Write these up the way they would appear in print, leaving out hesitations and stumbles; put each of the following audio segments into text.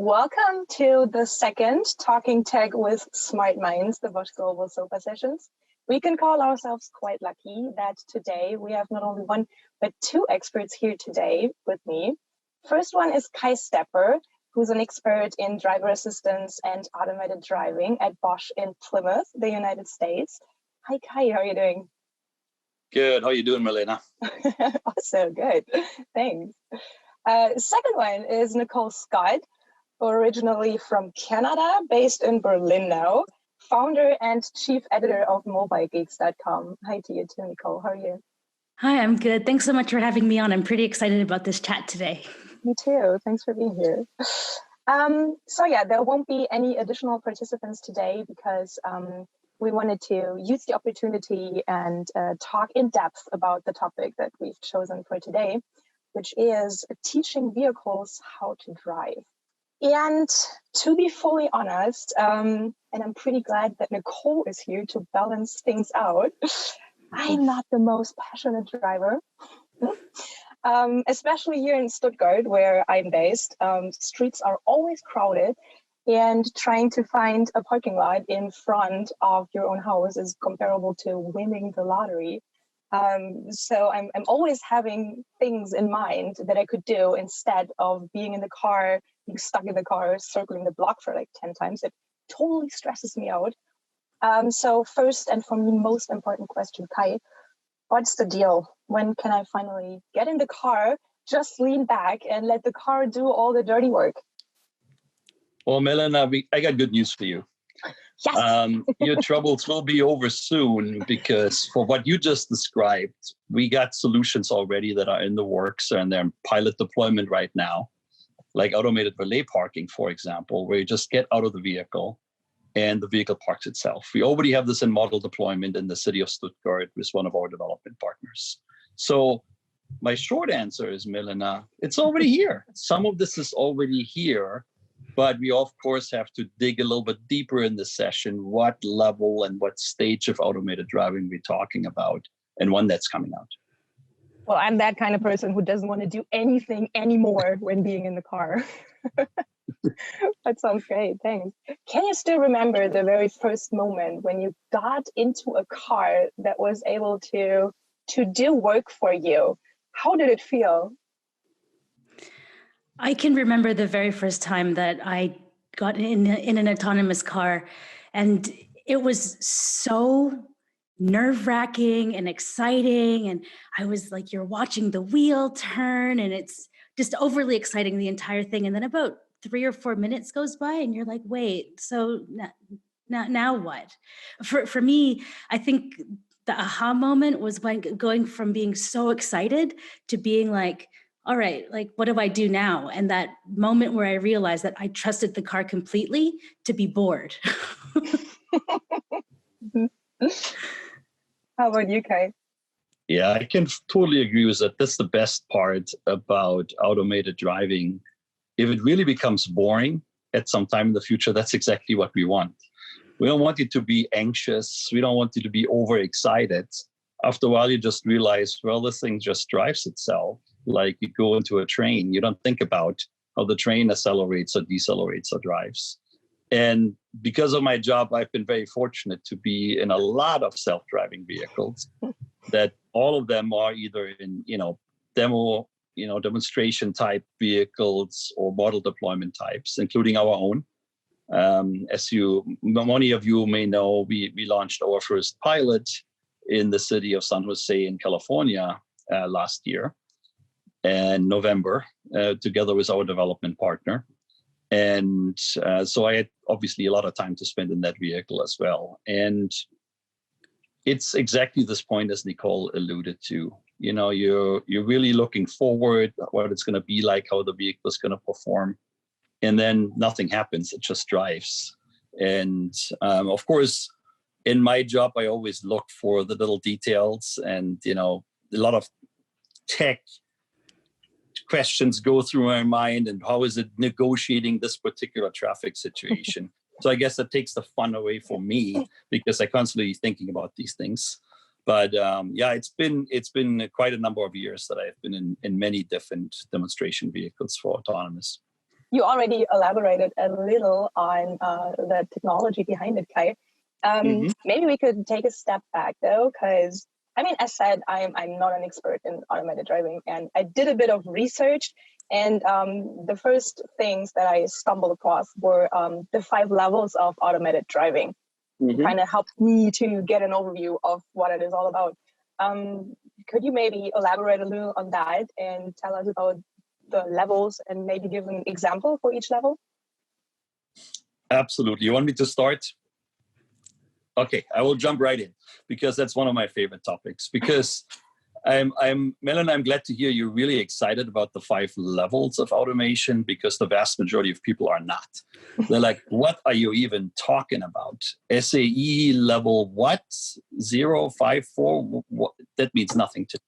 Welcome to the second Talking Tech with Smart Minds, the Bosch Global Sofa Sessions. We can call ourselves quite lucky that today we have not only one, but two experts here today with me. First one is Kai Stepper, who's an expert in driver assistance and automated driving at Bosch in Plymouth, the United States. Hi, Kai, how are you doing? Good. How are you doing, Milena? Also good. Thanks. Second one is Nicole-Scott, originally from Canada, based in Berlin now, founder and chief editor of mobilegeeks.com. Hi to you too, Nicole. How are you? Hi, I'm good. Thanks so much for having me on. I'm pretty excited about this chat today. Me too. Thanks for being here. There won't be any additional participants today because we wanted to use the opportunity and talk in depth about the topic that we've chosen for today, which is teaching vehicles how to drive. And to be fully honest, and I'm pretty glad that Nicole is here to balance things out, I'm not the most passionate driver. Especially here in Stuttgart, where I'm based, streets are always crowded, and trying to find a parking lot in front of your own house is comparable to winning the lottery. So I'm always having things in mind that I could do instead of being in the car, being stuck in the car, circling the block for like 10 times. It totally stresses me out. So first and for me, most important question, Kai, what's the deal? When can I finally get in the car, just lean back and let the car do all the dirty work? Well, Milena, I got good news for you. Yes. Your troubles will be over soon because for what you just described, we got solutions already that are in the works and they're in pilot deployment right now, like automated valet parking, for example, where you just get out of the vehicle and the vehicle parks itself. We already have this in model deployment in the city of Stuttgart with one of our development partners. So my short answer is, Milena, it's already here. Some of this is already here. But we, of course, have to dig a little bit deeper in this session, what level and what stage of automated driving we're talking about and when that's coming out. Well, I'm that kind of person who doesn't want to do anything anymore when being in the car. That sounds great. Thanks. Can you still remember the very first moment when you got into a car that was able to do work for you? How did it feel? I can remember the very first time that I got in an autonomous car, and it was so nerve-wracking and exciting. And I was like, you're watching the wheel turn, and it's just overly exciting, the entire thing. And then about 3 or 4 minutes goes by, and you're like, wait, so now what? For me, I think the aha moment was when going from being so excited to being like, all right, like, what do I do now? And that moment where I realized that I trusted the car completely to be bored. How about you, Kai? Yeah, I can totally agree with that. That's the best part about automated driving. If it really becomes boring at some time in the future, that's exactly what we want. We don't want you to be anxious. We don't want you to be overexcited. After a while, you just realize, well, this thing just drives itself. Like you go into a train, you don't think about how the train accelerates or decelerates or drives. And because of my job, I've been very fortunate to be in a lot of self-driving vehicles that all of them are either in, demonstration type vehicles or model deployment types, including our own. As many of you may know, we launched our first pilot in the city of San Jose in California last year. In November, together with our development partner. And so I had obviously a lot of time to spend in that vehicle as well. And it's exactly this point as Nicole alluded to. You know, you're really looking forward, what it's going to be like, how the vehicle is going to perform. And then nothing happens, it just drives. And of course, in my job, I always look for the little details and, a lot of tech questions go through my mind and how is it negotiating this particular traffic situation. So I guess that takes the fun away for me because I constantly thinking about these things. But it's been quite a number of years that I've been in many different demonstration vehicles for autonomous. You already elaborated a little on the technology behind it, Kai. Maybe we could take a step back though, because I mean, as said, I'm not an expert in automated driving, and I did a bit of research. And the first things that I stumbled across were the 5 levels of automated driving. Kind of helped me to get an overview of what it is all about. Could you maybe elaborate a little on that and tell us about the levels and maybe give an example for each level? Absolutely. You want me to start? Okay, I will jump right in because that's one of my favorite topics. Because Melanie, I'm glad to hear you're really excited about the 5 levels of automation, because the vast majority of people are not. They're like, what are you even talking about? SAE level what? 0, 5, 4? What? That means nothing to me.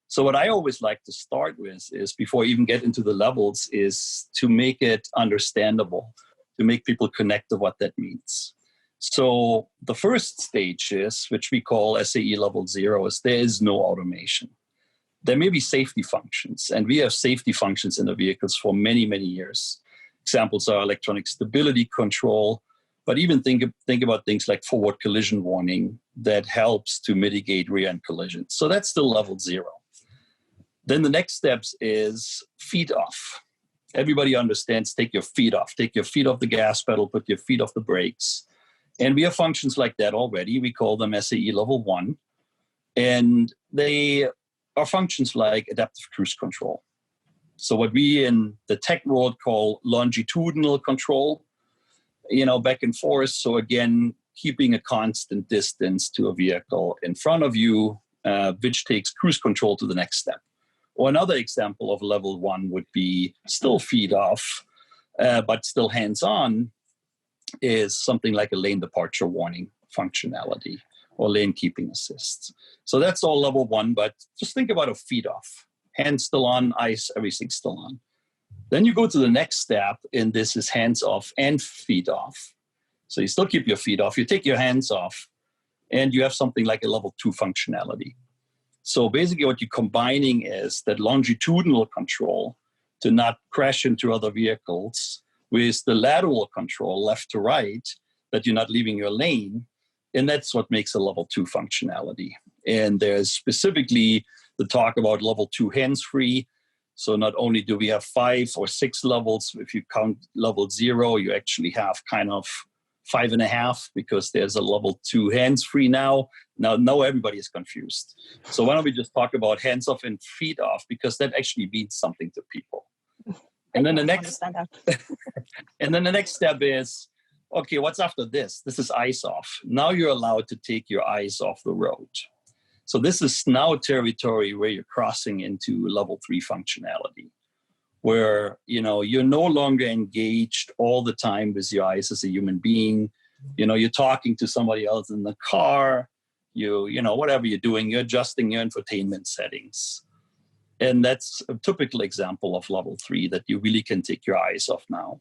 So what I always like to start with is, before I even get into the levels, is to make it understandable, to make people connect to what that means. So the first stage is, which we call SAE level 0, is there is no automation. There may be safety functions, and we have safety functions in the vehicles for many, many years. Examples are electronic stability control, but even think about things like forward collision warning that helps to mitigate rear-end collisions. So that's still level 0. Then the next steps is feet off. Everybody understands, take your feet off. Take your feet off the gas pedal, put your feet off the brakes. And we have functions like that already. We call them SAE level 1. And they are functions like adaptive cruise control. So what we in the tech world call longitudinal control, back and forth. So again, keeping a constant distance to a vehicle in front of you, which takes cruise control to the next step. Or another example of level 1 would be still feet off, but still hands-on, is something like a lane departure warning functionality or lane keeping assist. So that's all level 1, but just think about a feet off. Hands still on, eyes, everything's still on. Then you go to the next step, and this is hands off and feet off. So you still keep your feet off, you take your hands off, and you have something like a level 2 functionality. So basically what you're combining is that longitudinal control to not crash into other vehicles with the lateral control, left to right, that you're not leaving your lane. And that's what makes a level 2 functionality. And there's specifically the talk about level 2 hands-free. So not only do we have 5 or 6 levels, if you count level 0, you actually have kind of 5.5, because there's a level 2 hands-free now. Now everybody is confused. So why don't we just talk about hands off and feet off, because that actually means something to people. And then the next step is, okay, what's after this? This is eyes off. Now you're allowed to take your eyes off the road. So this is now territory where you're crossing into level 3 functionality, where you're no longer engaged all the time with your eyes as a human being. You're talking to somebody else in the car. Whatever you're doing, you're adjusting your infotainment settings. And that's a typical example of level 3, that you really can take your eyes off now.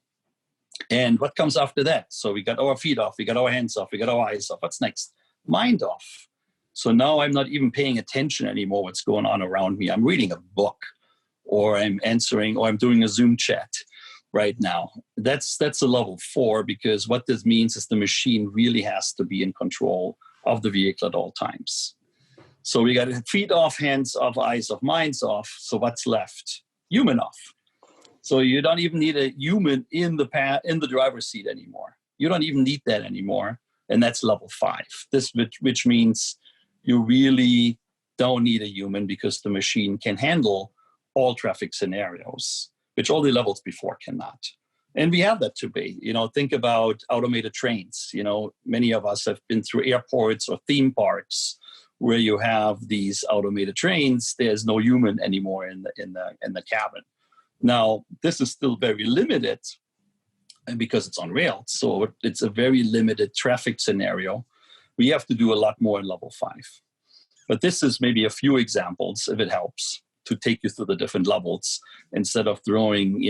And what comes after that? So we got our feet off, we got our hands off, we got our eyes off. What's next? Mind off. So now I'm not even paying attention anymore what's going on around me. I'm reading a book, or I'm answering, or I'm doing a Zoom chat right now. That's a level 4, because what this means is the machine really has to be in control of the vehicle at all times. So we got feet off, hands off, eyes off, minds off. So what's left? Human off. So you don't even need a human in the driver's seat anymore. You don't even need that anymore. And that's level 5. This which means you really don't need a human, because the machine can handle all traffic scenarios, which all the levels before cannot. And we have that today. Think about automated trains. Many of us have been through airports or theme parks where you have these automated trains. There's no human anymore in the cabin. Now, this is still very limited, and because it's on rails, so it's a very limited traffic scenario. We have to do a lot more in level 5. But this is maybe a few examples, if it helps, to take you through the different levels, instead of throwing,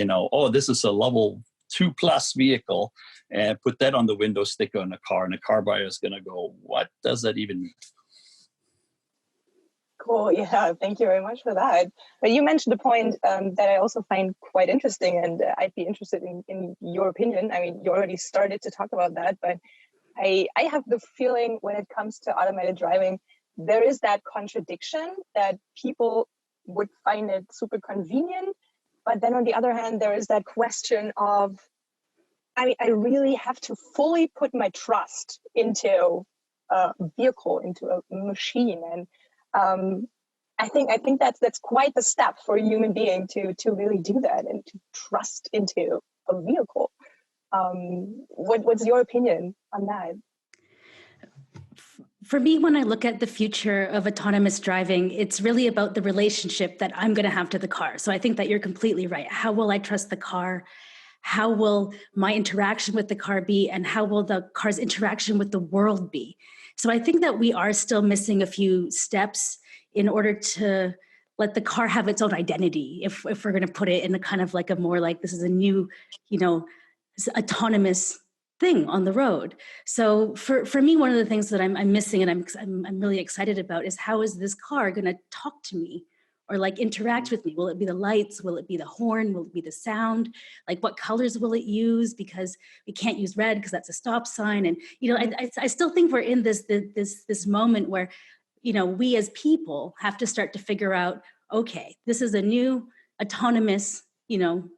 this is a level 2 plus vehicle, and put that on the window sticker in a car, and the car buyer is going to go, what does that even mean? Cool. Yeah, thank you very much for that. But you mentioned a point that I also find quite interesting, and I'd be interested in your opinion. I mean, you already started to talk about that, but I have the feeling when it comes to automated driving, there is that contradiction that people would find it super convenient. But then on the other hand, there is that question of, I really have to fully put my trust into a vehicle, into a machine. And I think that's quite the step for a human being to really do that and to trust into a vehicle. What's your opinion on that? For me, when I look at the future of autonomous driving, it's really about the relationship that I'm going to have to the car. So I think that you're completely right. How will I trust the car? How will my interaction with the car be? And how will the car's interaction with the world be? So I think that we are still missing a few steps in order to let the car have its own identity, if we're going to put it in a kind of like a more like this is a new, autonomous thing on the road. So for me, one of the things that I'm missing and I'm really excited about is how is this car going to talk to me or like interact with me? Will it be the lights? Will it be the horn? Will it be the sound? Like what colors will it use? Because we can't use red because that's a stop sign. And I still think we're in this moment where we as people have to start to figure out, okay, this is a new autonomous,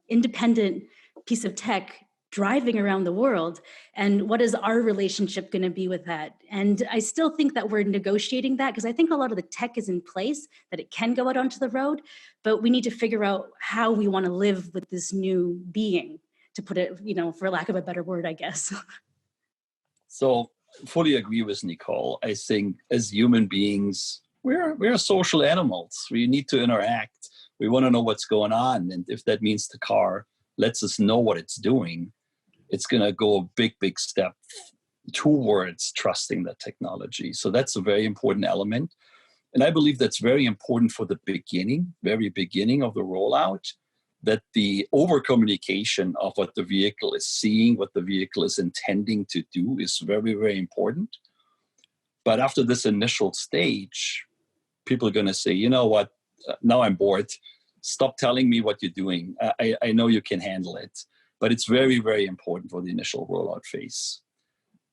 independent piece of tech driving around the world. And what is our relationship going to be with that? And I still think that we're negotiating that because I think a lot of the tech is in place that it can go out onto the road, but we need to figure out how we want to live with this new being, to put it, for lack of a better word, I guess. So fully agree with Nicole. I think as human beings, we're social animals. We need to interact. We want to know what's going on. And if that means the car lets us know what it's doing, it's going to go a big step towards trusting the technology. So that's a very important element. And I believe that's very important for the very beginning of the rollout, that the over communication of what the vehicle is seeing, what the vehicle is intending to do is very, very important. But after this initial stage, people are going to say, you know what, now I'm bored. Stop telling me what you're doing. I know you can handle it. But it's very, very important for the initial rollout phase.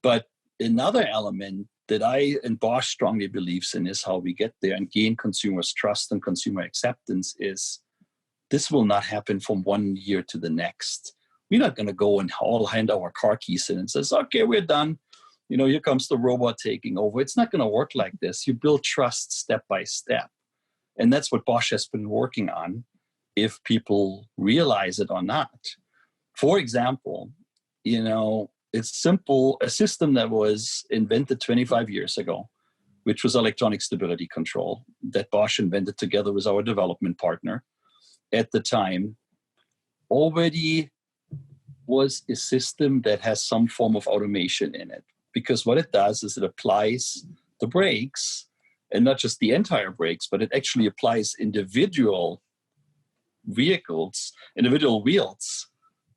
But another element that I and Bosch strongly believes in is how we get there and gain consumers' trust and consumer acceptance is this will not happen from one year to the next. We're not going to go and all hand our car keys in and says, okay, we're done. Here comes the robot taking over. It's not going to work like this. You build trust step by step. And that's what Bosch has been working on, if people realize it or not. For example, it's simple, a system that was invented 25 years ago, which was electronic stability control that Bosch invented together with our development partner at the time, already was a system that has some form of automation in it. Because what it does is it applies the brakes, and not just the entire brakes, but it actually applies individual wheels,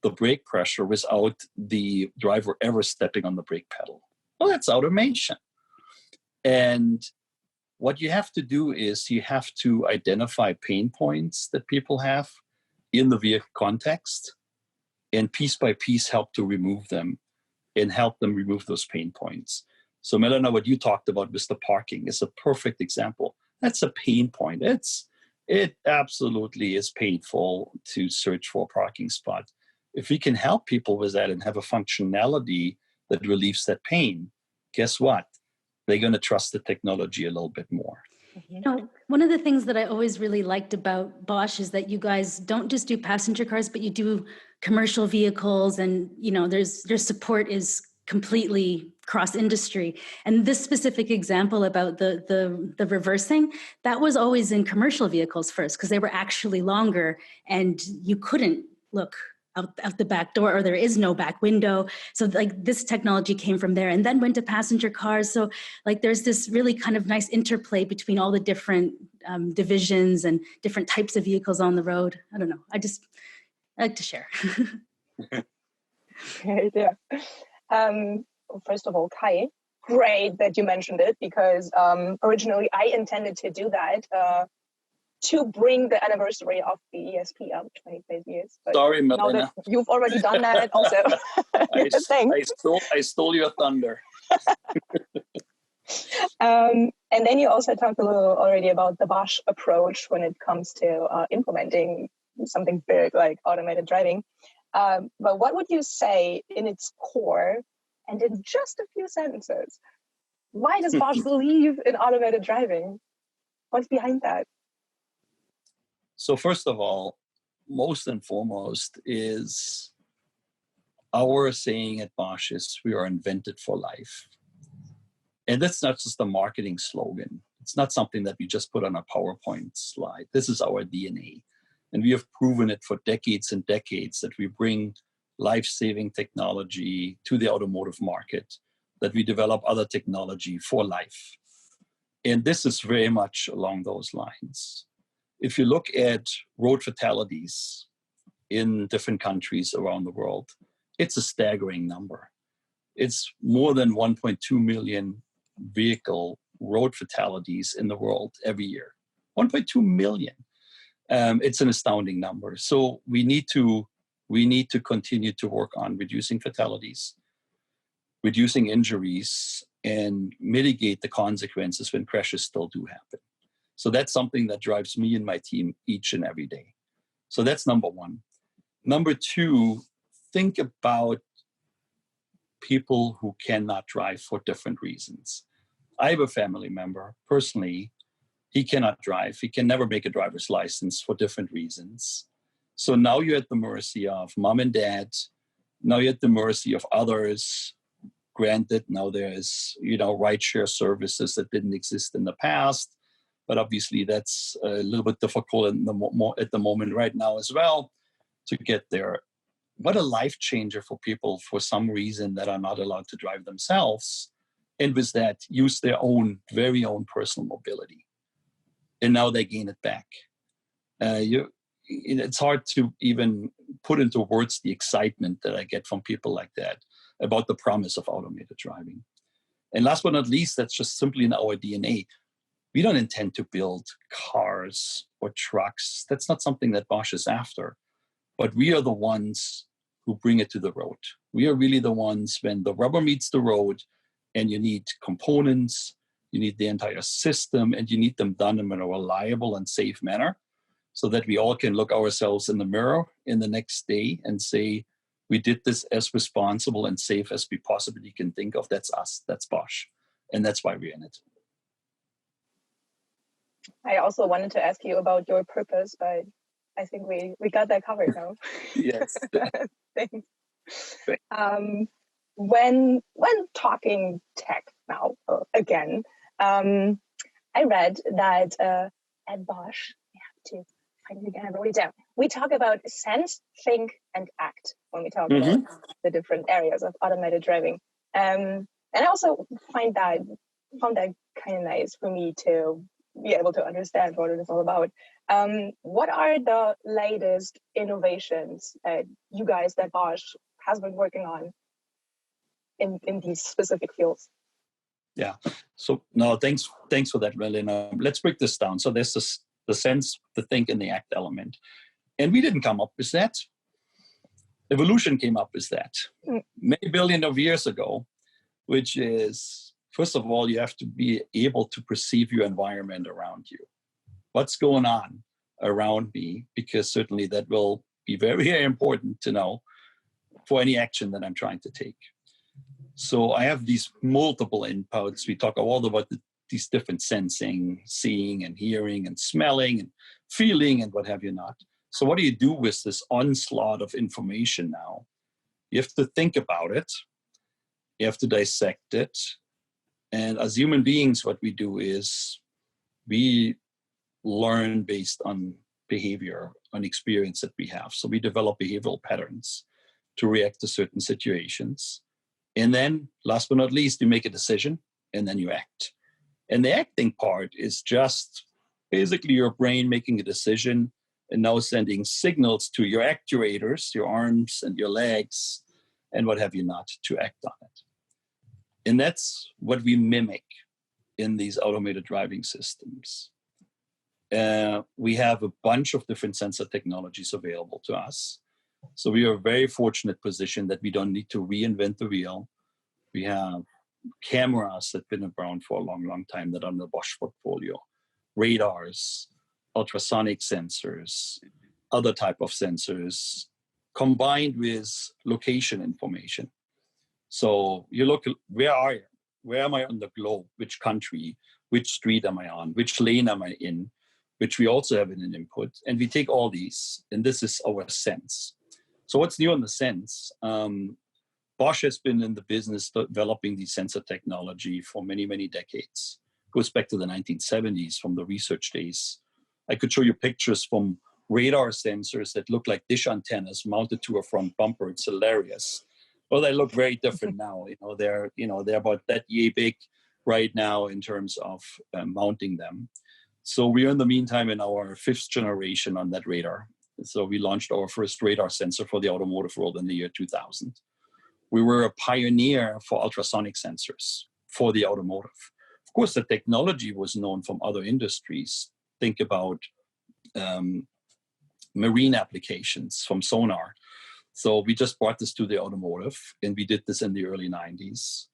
the brake pressure without the driver ever stepping on the brake pedal. Well, that's automation. And what you have to do is you have to identify pain points that people have in the vehicle context and piece by piece help to remove them and help them remove those pain points. So Melina, what you talked about with the parking is a perfect example. That's a pain point. It absolutely is painful to search for a parking spot. If we can help people with that and have a functionality that relieves that pain, guess what? They're going to trust the technology a little bit more. One of the things that I always really liked about Bosch is that you guys don't just do passenger cars, but you do commercial vehicles, and their support is completely cross industry. And this specific example about the reversing, that was always in commercial vehicles first, because they were actually longer and you couldn't look out the back door, or there is no back window. So like this technology came from there and then went to passenger cars. So like there's this really kind of nice interplay between all the different divisions and different types of vehicles on the road. I don't know. I like to share. Great, yeah. First of all, Kai, great that you mentioned it, because originally I intended to do that to bring the anniversary of the ESP up 25 years. But sorry, now Melina. that you've already done that also. Thanks. I stole your thunder. And then you also talked a little already about the Bosch approach when it comes to implementing something big like automated driving. But what would you say in its core, and in just a few sentences, why does Bosch believe in automated driving? What's behind that? So first of all, most and foremost is our saying at Bosch is we are invented for life. And that's not just a marketing slogan. It's not something that we just put on a PowerPoint slide. This is our DNA. And we have proven it for decades and decades that we bring life-saving technology to the automotive market, that we develop other technology for life. And this is very much along those lines. If you look at road fatalities in different countries around the world, it's a staggering number. It's more than 1.2 million vehicle road fatalities in the world every year. 1.2 million. It's an astounding number. So we need to continue to work on reducing fatalities, reducing injuries, and mitigate the consequences when crashes still do happen. So that's something that drives me and my team each and every day. So that's number one. Number two, think about people who cannot drive for different reasons. I have a family member, personally, he cannot drive. He can never make a driver's license for different reasons. So now you're at the mercy of mom and dad. Now you're at the mercy of others. Granted, now there's, rideshare services that didn't exist in the past. But obviously, that's a little bit difficult at the moment right now as well to get there. What a life changer for people for some reason that are not allowed to drive themselves. And with that, use their very own personal mobility. And now they gain it back. It's hard to even put into words the excitement that I get from people like that about the promise of automated driving. And last but not least, that's just simply in our DNA. We don't intend to build cars or trucks. That's not something that Bosch is after. But we are the ones who bring it to the road. We are really the ones when the rubber meets the road and you need components, you need the entire system, and you need them done in a reliable and safe manner so that we all can look ourselves in the mirror in the next day and say, we did this as responsible and safe as we possibly can think of. That's us, that's Bosch. And that's why we're in it. I also wanted to ask you about your purpose, but I think we got that covered now. Yes. Thanks. When talking tech now, again, I read that at Bosch, I have to find it again, I wrote it down. We talk about sense, think, and act when we talk about the different areas of automated driving. And I also found that kind of nice for me to be able to understand what it is all about. What are the latest innovations that you guys, that Bosch has been working on in these specific fields? Yeah. So no, thanks for that, Melina. Let's break this down. So there's the sense, the think, and the act element. And we didn't come up with that. Evolution came up with that many billion of years ago, which is, first of all, you have to be able to perceive your environment around you. What's going on around me? Because certainly that will be very, very important to know for any action that I'm trying to take. So I have these multiple inputs. We talk all about these different sensing, seeing and hearing and smelling and feeling and what have you not. So what do you do with this onslaught of information now? You have to think about it. You have to dissect it. And as human beings, what we do is we learn based on behavior, on experience that we have. So we develop behavioral patterns to react to certain situations. And then, last but not least, you make a decision and then you act. And the acting part is just basically your brain making a decision and now sending signals to your actuators, your arms and your legs, and what have you not, to act on it. And that's what we mimic in these automated driving systems. We have a bunch of different sensor technologies available to us. So we are a very fortunate position that we don't need to reinvent the wheel. We have cameras that have been around for a long, long time that are in the Bosch portfolio, radars, ultrasonic sensors, other type of sensors, combined with location information. So you look, where are you? Where am I on the globe? Which country? Which street am I on? Which lane am I in? Which we also have in an input. And we take all these, and this is our sense. So what's new in the sense? Bosch has been in the business developing the sensor technology for many, many decades. It goes back to the 1970s from the research days. I could show you pictures from radar sensors that look like dish antennas mounted to a front bumper. It's hilarious. Well, they look very different now. They're about that yay big right now in terms of mounting them. So we are in the meantime in our 5th generation on that radar. So we launched our first radar sensor for the automotive world in the year 2000. We were a pioneer for ultrasonic sensors for the automotive. Of course, the technology was known from other industries. Think about marine applications from sonar. So we just brought this to the automotive, and we did this in the early 90s.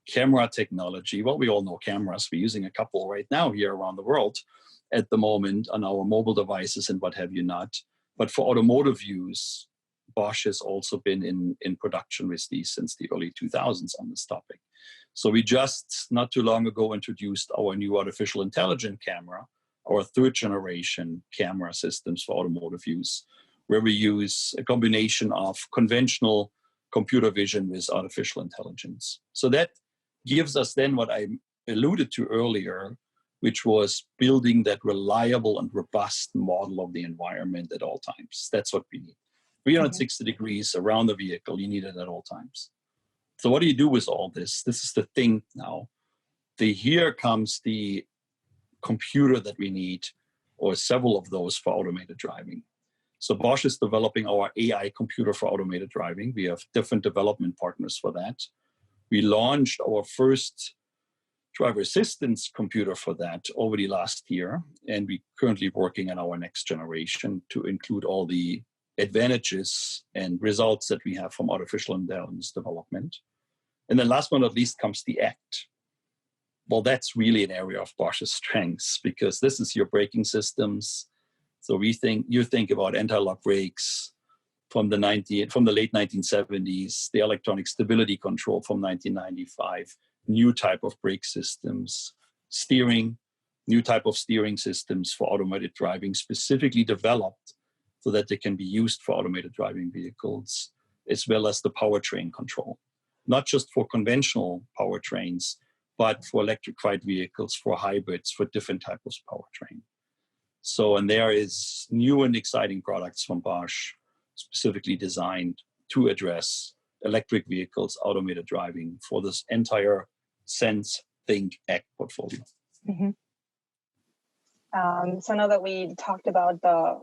Camera technology, well, we all know cameras. We're using a couple right now here around the world at the moment on our mobile devices and what have you not. But for automotive use, Bosch has also been in production with these since the early 2000s on this topic. So we just not too long ago introduced our new artificial intelligence camera, our 3rd generation camera systems for automotive use, where we use a combination of conventional computer vision with artificial intelligence. So that gives us then what I alluded to earlier, which was building that reliable and robust model of the environment at all times. That's what we need. 360 degrees around the vehicle, you need it at all times. So what do you do with all this? This is the thing now. Here comes the computer that we need, or several of those for automated driving. So Bosch is developing our AI computer for automated driving. We have different development partners for that. We launched our first driver assistance computer for that already last year, and we're currently working on our next generation to include all the advantages and results that we have from artificial intelligence development. And then last but not least comes the ACT. Well, that's really an area of Bosch's strengths, because this is your braking systems. So you think about anti-lock brakes from the late 1970s, the electronic stability control from 1995, new type of brake systems, steering, new type of steering systems for automated driving, specifically developed so that they can be used for automated driving vehicles, as well as the powertrain control, not just for conventional powertrains, but for electrified vehicles, for hybrids, for different types of powertrain. So, and there is new and exciting products from Bosch, specifically designed to address electric vehicles, automated driving for this entire sense, think, act portfolio. Mm-hmm. So now that we talked about the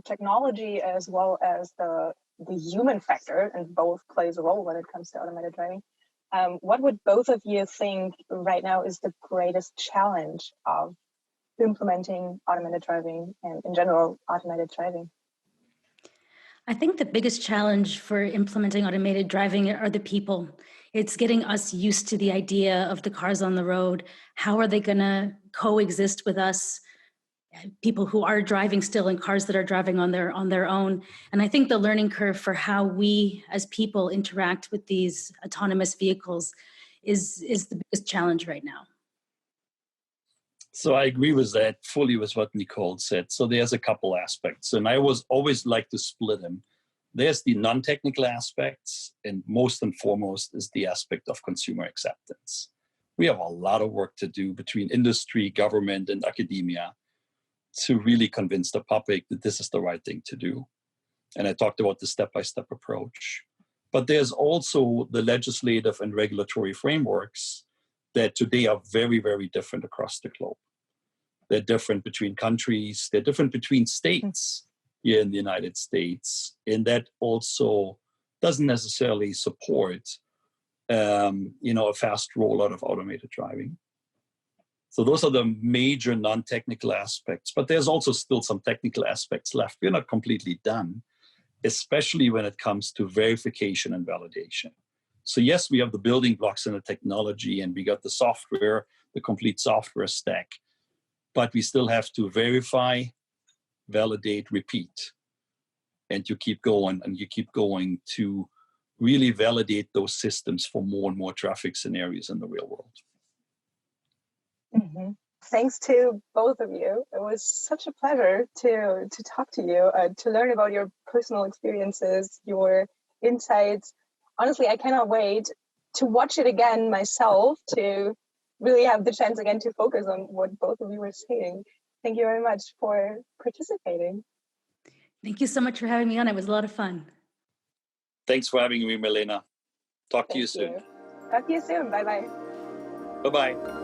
technology as well as the human factor, and both plays a role when it comes to automated driving, what would both of you think right now is the greatest challenge of implementing automated driving and in general automated driving? I think the biggest challenge for implementing automated driving are the people. It's getting us used to the idea of the cars on the road. How are they going to coexist with us? People who are driving still in cars that are driving on their own. And I think the learning curve for how we as people interact with these autonomous vehicles is the biggest challenge right now. So I agree with that fully with what Nicole said. So there's a couple aspects, and I always like to split them. There's the non-technical aspects, and most and foremost is the aspect of consumer acceptance. We have a lot of work to do between industry, government, and academia to really convince the public that this is the right thing to do. And I talked about the step-by-step approach. But there's also the legislative and regulatory frameworks that today are very, very different across the globe. They're different between countries, they're different between states here in the United States, and that also doesn't necessarily support a fast rollout of automated driving. So those are the major non-technical aspects, but there's also still some technical aspects left. We're not completely done, especially when it comes to verification and validation. So yes, we have the building blocks and the technology, and we got the software, the complete software stack, but we still have to verify, validate, repeat. And you keep going and you keep going to really validate those systems for more and more traffic scenarios in the real world. Mm-hmm. Thanks to both of you. It was such a pleasure to talk to you, to learn about your personal experiences, your insights. Honestly, I cannot wait to watch it again myself, to really have the chance again to focus on what both of you were saying. Thank you very much for participating. Thank you so much for having me on. It was a lot of fun. Thanks for having me, Milena. Talk to you soon. Talk to you soon. Bye-bye. Bye-bye.